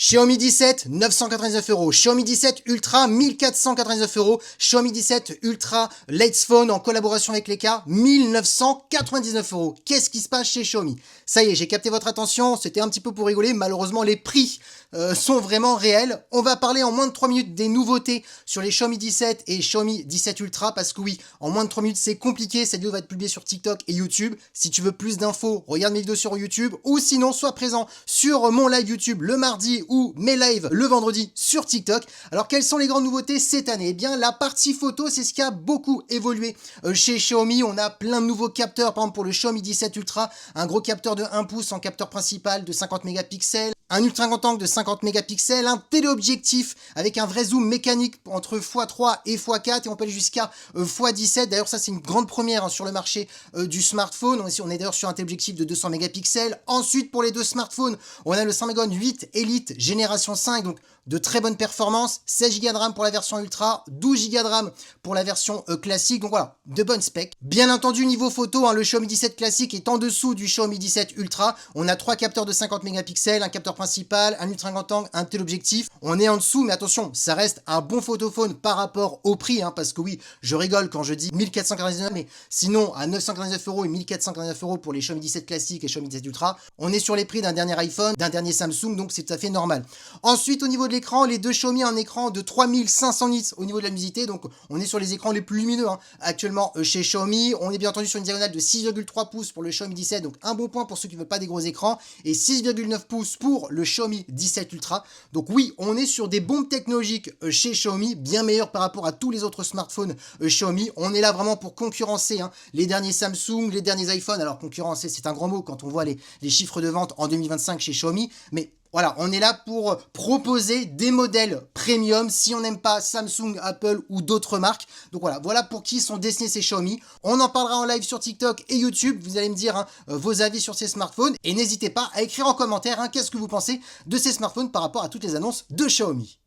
Xiaomi 17, 999 euros. Xiaomi 17 Ultra, 1499 euros. Xiaomi 17 Ultra Lights Phone en collaboration avec Leica, 1999 euros. Qu'est-ce qui se passe chez Xiaomi? Ça y est, j'ai capté votre attention, c'était un petit peu pour rigoler. Malheureusement, les prix sont vraiment réels. On va parler en moins de 3 minutes des nouveautés sur les Xiaomi 17 et Xiaomi 17 Ultra parce que oui, en moins de 3 minutes, c'est compliqué. Cette vidéo va être publiée sur TikTok et YouTube. Si tu veux plus d'infos, regarde mes vidéos sur YouTube ou sinon, sois présent sur mon live YouTube le mardi ou mes lives le vendredi sur TikTok. Alors, quelles sont les grandes nouveautés cette année? Eh bien, la partie photo, c'est ce qui a beaucoup évolué chez Xiaomi. On a plein de nouveaux capteurs, par exemple pour le Xiaomi 17 Ultra, un gros capteur de 1 pouce en capteur principal de 50 mégapixels, un ultra grand angle de 50 mégapixels, un téléobjectif avec un vrai zoom mécanique entre x3 et x4 et on peut aller jusqu'à x17. D'ailleurs, ça c'est une grande première sur le marché du smartphone. On est d'ailleurs sur un téléobjectif de 200 mégapixels. Ensuite, pour les deux smartphones, on a le Snapdragon 8 Elite génération 5, donc de très bonne performance, 16 Go de RAM pour la version Ultra, 12 Go de RAM pour la version classique, donc voilà, de bonnes specs. Bien entendu, niveau photo, le Xiaomi 17 classique est en dessous du Xiaomi 17 Ultra. On a 3 capteurs de 50 mégapixels, un capteur principal, un ultra grand angle, un téléobjectif. On est en dessous, mais attention, ça reste un bon photophone par rapport au prix, parce que oui, je rigole quand je dis 1499, mais sinon, à 999 euros et 1499 euros pour les Xiaomi 17 classiques et Xiaomi 17 Ultra, on est sur les prix d'un dernier iPhone, d'un dernier Samsung, donc c'est tout à fait normal. Ensuite, au niveau de l'écran, les deux Xiaomi ont un écran de 3500 nits au niveau de la luminosité, donc on est sur les écrans les plus lumineux actuellement chez Xiaomi. On est bien entendu sur une diagonale de 6,3 pouces pour le Xiaomi 17, donc un bon point pour ceux qui ne veulent pas des gros écrans, et 6,9 pouces pour le Xiaomi 17 Ultra. Donc oui, on est sur des bombes technologiques chez Xiaomi, bien meilleures par rapport à tous les autres smartphones Xiaomi. On est là vraiment pour concurrencer les derniers Samsung, les derniers iPhones. Alors concurrencer, c'est un grand mot quand on voit les chiffres de vente en 2025 chez Xiaomi, mais voilà, on est là pour proposer des modèles premium si on n'aime pas Samsung, Apple ou d'autres marques. Donc voilà pour qui sont destinés ces Xiaomi. On en parlera en live sur TikTok et YouTube. Vous allez me dire vos avis sur ces smartphones et n'hésitez pas à écrire en commentaire qu'est-ce que vous pensez de ces smartphones par rapport à toutes les annonces de Xiaomi.